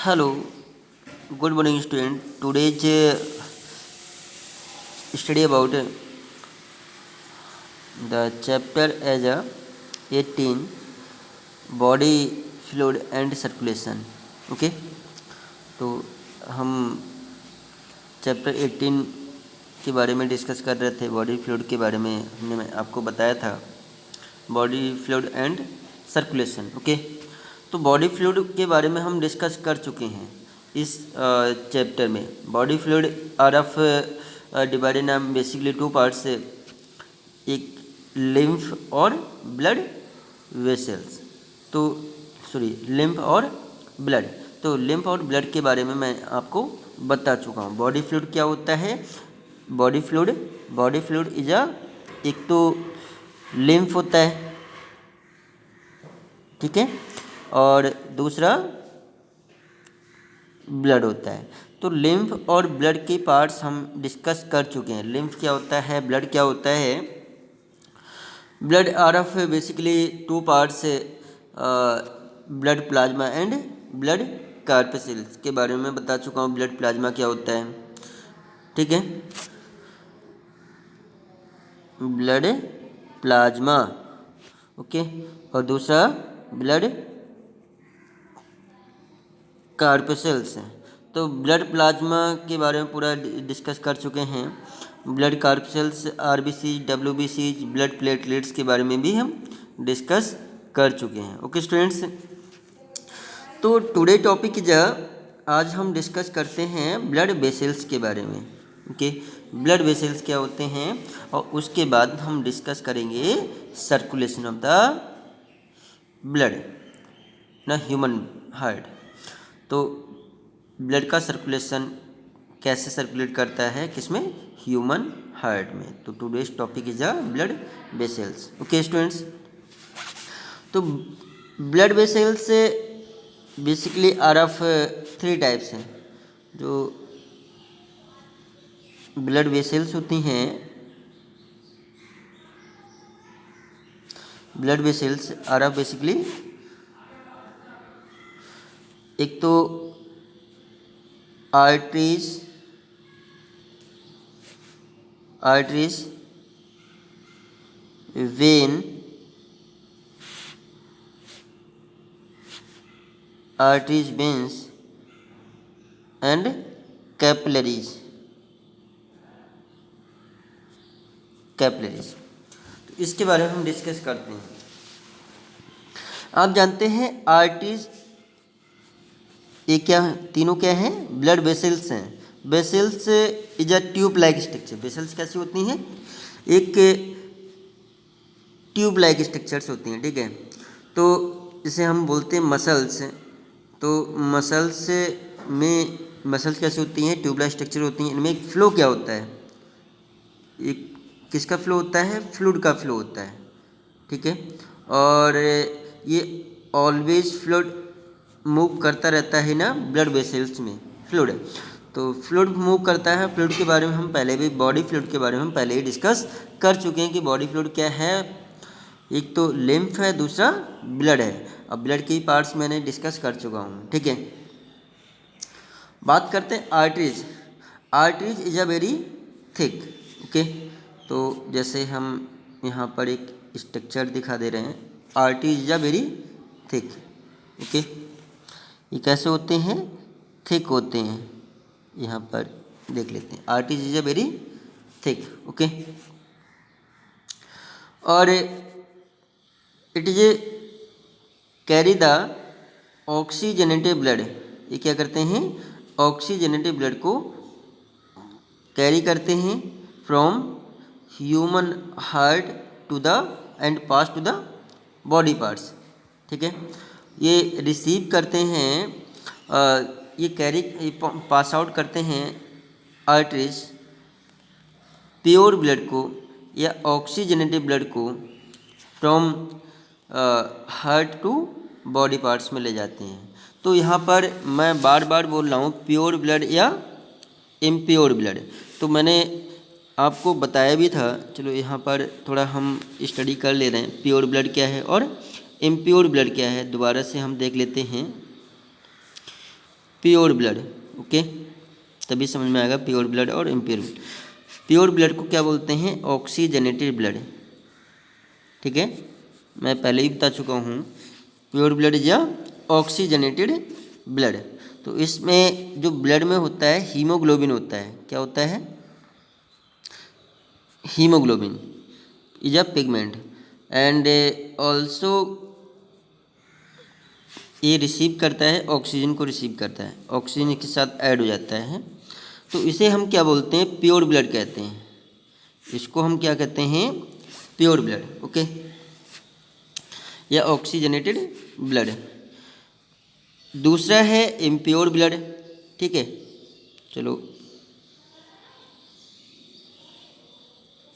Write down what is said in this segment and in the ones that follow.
Hello, good morning, student. Today's study about the chapter as a 18 body fluid and circulation. Okay तो हम chapter 18 के बारे में discuss कर रहे थे। बॉडी फ्लूइड के बारे में हमने आपको बताया था, body fluid and circulation. Okay तो बॉडी फ्लूइड के बारे में हम डिस्कस कर चुके हैं इस चैप्टर में। Body fluid are of divided in basically two parts, एक लिम्फ और ब्लड वेसल्स। तो लिम्फ और ब्लड। तो लिम्फ और ब्लड के बारे में मैं आपको बता चुका हूँ। बॉडी फ्लूइड क्या होता है? बॉडी फ्लूइड इज एक तो लिम्फ होता है, ठीक है, और दूसरा ब्लड होता है। तो लिम्फ और ब्लड के पार्ट्स हम डिस्कस कर चुके हैं। लिम्फ क्या होता है, ब्लड क्या होता है? Blood are of basically two parts, blood plasma and blood corpuscles के बारे में बता चुका हूँ। ब्लड प्लाज्मा क्या होता है, ठीक है, ब्लड प्लाज्मा, ओके, और दूसरा ब्लड कार्पेसिल्स है। तो ब्लड प्लाज्मा के बारे में पूरा डिस्कस कर चुके हैं। Blood corpuscles, RBC, WBC, blood platelets के बारे में भी हम डिस्कस कर चुके हैं। ओके स्टूडेंट्स, तो टुडे टॉपिक आज हम डिस्कस करते हैं ब्लड वेसल्स के बारे में। ओके ब्लड वेसल्स क्या होते हैं, और उसके बाद हम डिस्कस करेंगे सर्कुलेशन ऑफ द ब्लड ना ह्यूमन हार्ट। तो ब्लड का सर्कुलेशन कैसे सर्कुलेट करता है, किसमें? ह्यूमन हार्ट में। तो today's topic is a blood vessels. Okay students, तो blood vessels basically are of three types हैं। जो ब्लड वेसल्स होती हैं, blood vessels are of basically, एक तो arteries, vein, arteries, veins and capillaries. तो इसके बारे में हम डिस्कस करते हैं। आप जानते हैं आर्टरीज, ये क्या है? तीनों क्या हैं? ब्लड वेसल्स हैं। Vessels is a tube like structure. Vessels कैसी होती हैं? एक ट्यूब लाइक स्ट्रक्चर्स होती हैं, ठीक है। तो इसे हम बोलते हैं मसल्स। तो मसल्स कैसी होती हैं? ट्यूब लाइक स्ट्रक्चर होती हैं। इनमें एक फ्लो क्या होता है? एक किसका फ्लो होता है? फ्लूइड का फ्लो होता है, ठीक है। और ये ऑलवेज फ्लूइड मूव करता रहता है ना ब्लड वेसल्स में, फ्लूइड। तो फ्लूइड मूव करता है। फ्लूइड के बारे में हम पहले भी, बॉडी फ्लूइड के बारे में हम पहले ही डिस्कस कर चुके हैं कि बॉडी फ्लूइड क्या है। एक तो लिम्फ है, दूसरा ब्लड है। अब ब्लड के पार्ट्स मैंने डिस्कस कर चुका हूँ, ठीक है। बात करते हैं arteries. Arteries is a very thick, okay. तो जैसे हम यहाँ पर एक स्ट्रक्चर दिखा दे रहे हैं, arteries is a very thick, okay. ये कैसे होते हैं? थिक होते हैं। यहाँ पर देख लेते हैं, arteries is a very thick, okay. और it is carry the oxygenated blood. ये क्या करते हैं? ऑक्सीजनेटेड ब्लड को कैरी करते हैं from human heart to the end pass to the body parts, ठीक है। ये रिसीव करते हैं, ये कैरी पास आउट करते हैं आर्टरीज प्योर ब्लड को या ऑक्सीजनेटेड ब्लड को from heart to body parts में ले जाते हैं। तो यहाँ पर मैं बार बार बोल रहा हूँ प्योर ब्लड या इम्प्योर ब्लड। तो मैंने आपको बताया भी था, चलो यहाँ पर थोड़ा हम स्टडी कर ले रहे हैं प्योर ब्लड क्या है और इम्प्योर ब्लड क्या है। दोबारा से हम देख लेते हैं प्योर ब्लड। ओके, तभी समझ में आएगा प्योर ब्लड और इम्प्योर ब्लड। प्योर ब्लड को क्या बोलते हैं? Oxygenated blood. ठीक है, मैं पहले ही बता चुका हूँ, प्योर ब्लड या ऑक्सीजनेटेड ब्लड। तो इसमें जो ब्लड में होता है हीमोग्लोबिन होता है। क्या होता है? Haemoglobin is a pigment and also ये रिसीव करता है, ऑक्सीजन को रिसीव करता है, ऑक्सीजन के साथ ऐड हो जाता है। तो इसे हम क्या बोलते हैं? प्योर ब्लड कहते हैं। इसको हम क्या कहते हैं? Pure blood. ओके, या ऑक्सीजनेटेड ब्लड। दूसरा है इम्प्योर ब्लड। ठीक है, चलो,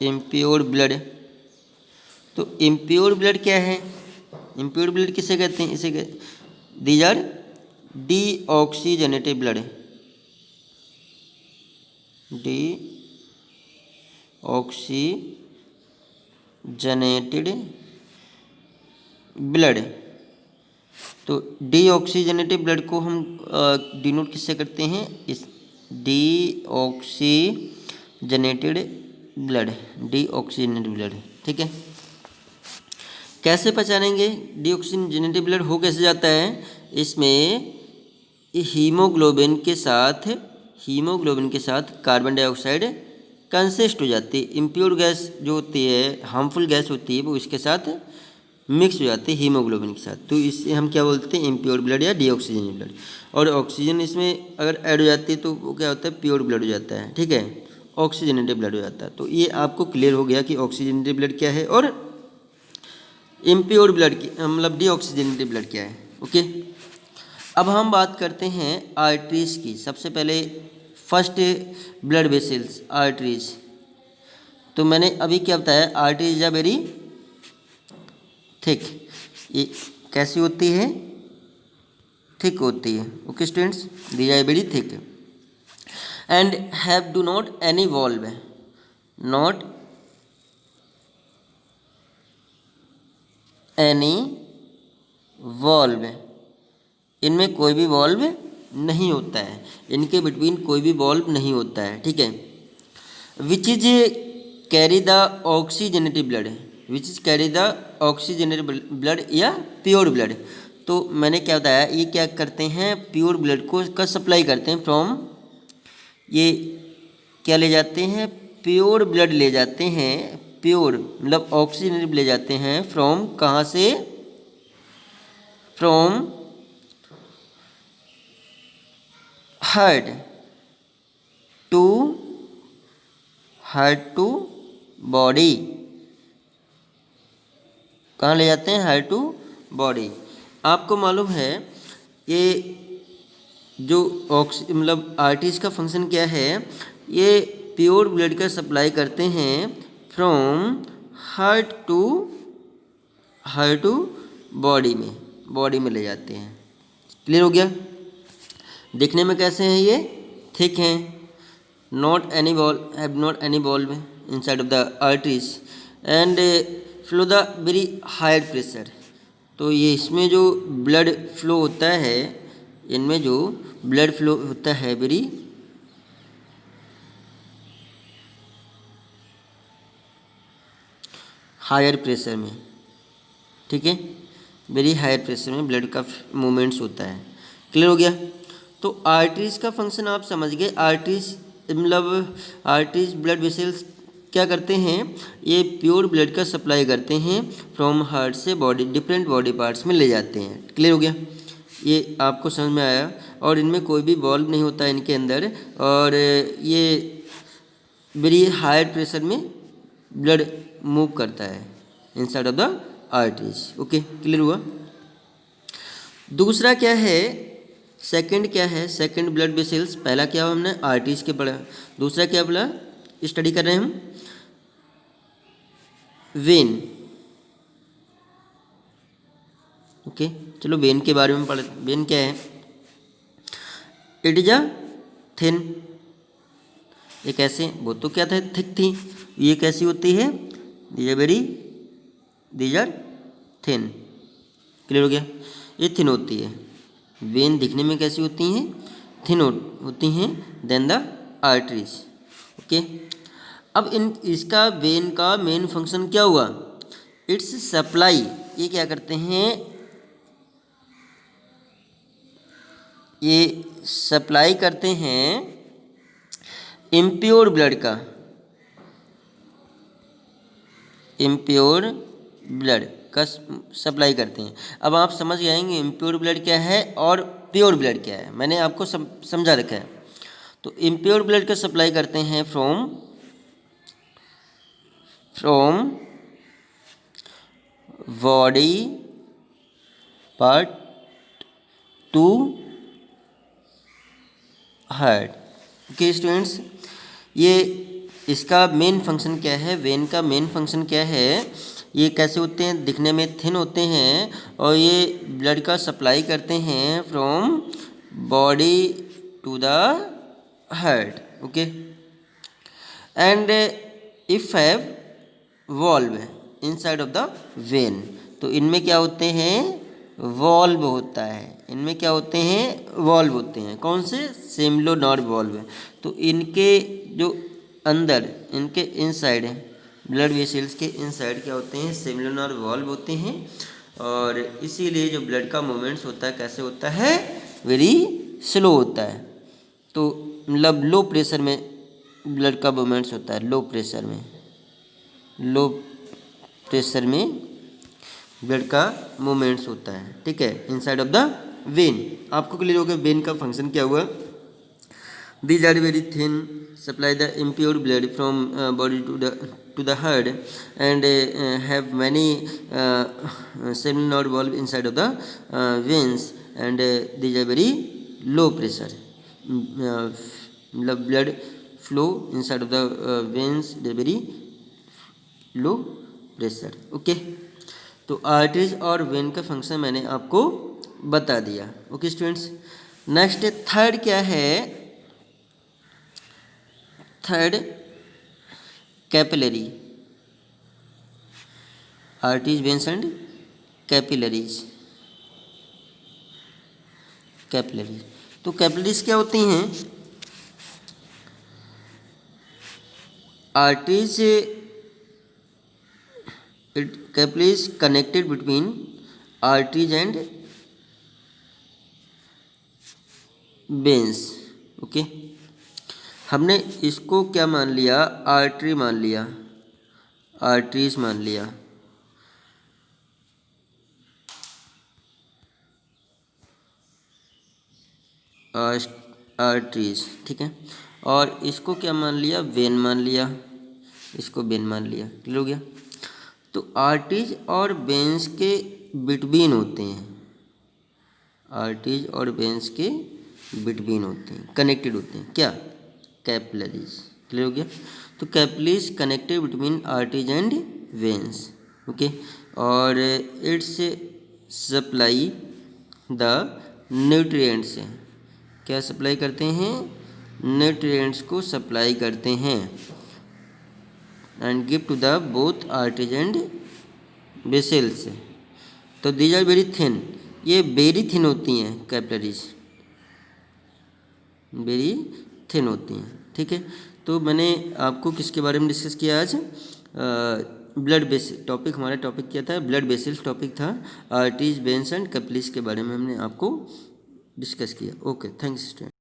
इम्प्योर ब्लड। तो इम्प्योर ब्लड क्या है? इम्प्योर ब्लड किसे कहते हैं? इसे these R D oxygenated blood. D oxygenated blood. तो डी ऑक्सीजनेटेड ब्लड को हम डिनोट किससे करते हैं? इस D oxygenated blood, D oxygenated blood. ठीक है, कैसे पहचानेंगे डी ऑक्सीजनेटेड ब्लड हो कैसे जाता है? इसमें हीमोग्लोबिन के साथ कार्बन डाइऑक्साइड कंसिस्ट हो जाती है। इम्प्योर गैस जो होती है, हार्मफुल गैस होती है, वो इसके साथ मिक्स हो जाती है हीमोग्लोबिन के साथ। तो इससे हम क्या बोलते हैं? इम्प्योर ब्लड या डीऑक्सीजनेटेड ब्लड। और ऑक्सीजन इसमें अगर ऐड हो जाती है तो वो क्या होता है? प्योर ब्लड हो जाता है। ठीक है, ऑक्सीजनेटेड ब्लड हो जाता है। तो ये आपको क्लियर हो गया कि ऑक्सीजनेटेड ब्लड क्या है और इम्प्योर ब्लड की मतलब डीऑक्सीजनेटेड ब्लड क्या है। ओके, अब हम बात करते हैं आर्टरीज की। सबसे पहले फर्स्ट ब्लड वेसल्स, आर्टरीज। तो मैंने अभी क्या बताया? Arteries are very thick. ये कैसी होती है? थिक होती है। Okay students, these are very thick and have do not any valve, not any valve. इनमें कोई भी वॉल्व नहीं होता है, इनके बिटवीन कोई भी वॉल्व नहीं होता है। ठीक है, which is carry the oxygenated blood, which is carry the oxygenated blood या प्योर ब्लड। तो मैंने क्या बताया? ये क्या करते हैं? प्योर ब्लड को का सप्लाई करते हैं फ्रॉम, ये क्या ले जाते हैं? प्योर ब्लड ले जाते हैं, प्योर मतलब ऑक्सीजनेटेड ले जाते हैं फ्रॉम, कहाँ से? From heart to body. कहाँ ले जाते हैं? Heart to body. आपको मालूम है ये जो मतलब आर्टरीज का फंक्शन क्या है? ये प्योर ब्लड का सप्लाई करते हैं फ्रॉम हार्ट टू बॉडी में ले जाते हैं। क्लियर हो गया? दिखने में कैसे हैं ये? थिक हैं, not any valve, have not any valve inside of the arteries and flow the very higher pressure. तो ये इसमें जो ब्लड फ्लो होता है, इनमें जो ब्लड फ्लो होता है वेरी हायर प्रेशर में। ठीक है, वेरी हायर प्रेशर में ब्लड का मूवमेंट्स होता है। क्लियर हो गया? तो आर्टरीज का फंक्शन आप समझ गए। आर्टरीज मतलब आर्टरीज ब्लड वेसल्स क्या करते हैं? ये प्योर ब्लड का सप्लाई करते हैं फ्रॉम हार्ट से बॉडी, डिफरेंट बॉडी पार्ट्स में ले जाते हैं। क्लियर हो गया? ये आपको समझ में आया। और इनमें कोई भी वॉल्व नहीं होता है इनके अंदर, और ये वेरी हायर प्रेशर में ब्लड मूव करता है inside of the arteries. Okay, clear हुआ? दूसरा क्या है? सेकंड क्या है? Second blood vessels. पहला क्या हुआ? हमने आर्टरीज के पढ़ा। दूसरा क्या बोला? स्टडी कर रहे हैं हम वेन। ओके, चलो वेन के बारे में पढ़। वेन क्या है? इट इज अ थिन, ये कैसे? वो तो क्या था? थिक थी। ये कैसी होती है? These are thin. क्लियर हो गया? ये थिन होती है। वेन दिखने में कैसी होती हैं? थिन होती हैं देन द आर्टरीज। ओके, अब इसका वेन का मेन फंक्शन क्या हुआ, इट्स सप्लाई। ये क्या करते हैं, ये सप्लाई करते हैं इम्प्योर ब्लड का, इम्प्योर ब्लड का सप्लाई करते हैं। अब आप समझ जाएंगे इम्प्योर ब्लड क्या है और प्योर ब्लड क्या है, मैंने आपको समझा रखा है। तो इम्प्योर ब्लड का सप्लाई करते हैं from body part two heart. Okay students, ये इसका मेन फंक्शन क्या है, वेन का मेन फंक्शन क्या है, ये कैसे होते हैं, दिखने में थिन होते हैं और ये ब्लड का सप्लाई करते हैं from body to the heart. Okay, and if have valve inside of the vein, तो इनमें क्या होते हैं, वॉल्व होता है, इनमें क्या होते हैं, वॉल्व होते हैं। कौन से, सेमिनोइड वॉल्व। तो इनके जो अंदर, इनके इनसाइड ब्लड वेसल्स के इनसाइड क्या होते हैं, सेमिनोइड वॉल्व होते हैं। और इसीलिए जो ब्लड का मूवमेंट्स होता है कैसे होता है, वेरी स्लो होता है। तो मतलब लो प्रेशर में ब्लड का मूवमेंट्स होता है, लो प्रेशर में, लो प्रेशर में ब्लड का मूवमेंट्स होता है। ठीक है, इनसाइड ऑफ द वेन। आपको क्लियर हो गया वेन का फंक्शन क्या हुआ। These are very thin, supply the impure blood from body to the heart and have many सेमिनोइड valve inside of the veins and these are very low pressure, मतलब blood flow inside of the veins very low pressure. Okay, तो arteries और when का function मैंने आपको बता दिया। Okay students, next third क्या है, third capillary, arteries, veins and capillaries. Capillaries, तो कैपिलरीज क्या होती हैं, arteries, capillaries connected between arteries and veins. Okay, हमने इसको क्या मान लिया, आर्टरी मान लिया, आर्टरीज मान लिया। आर्टरीज, ठीक है, और इसको क्या मान लिया, वेन मान लिया, इसको वेन मान लिया। क्लियर हो गया। तो आर्टरीज और वेन्स के बिटवीन होते हैं, आर्टरीज और वेन्स के बिटवीन होते हैं, कनेक्टेड होते हैं, क्या, कैपिलरीज। क्लियर हो गया। तो capillaries connected between arteries and veins. Okay, और इट्स सप्लाई द न्यूट्रिएंट्स, क्या सप्लाई करते हैं, न्यूट्रिएंट्स को सप्लाई करते हैं and give to the both arteries and vessels. तो दीज आर वेरी थिन, ये वेरी थिन होती हैं, कैपिलरीज वेरी थिन होती हैं। ठीक है, तो मैंने आपको किसके बारे में डिस्कस किया आज, ब्लड बेसिल टॉपिक, हमारा टॉपिक क्या था, ब्लड बेसिल्स टॉपिक था। आर्टरीज, वेन्स एंड कैपिलरीज के बारे में हमने आपको डिस्कस किया। Okay, thanks student.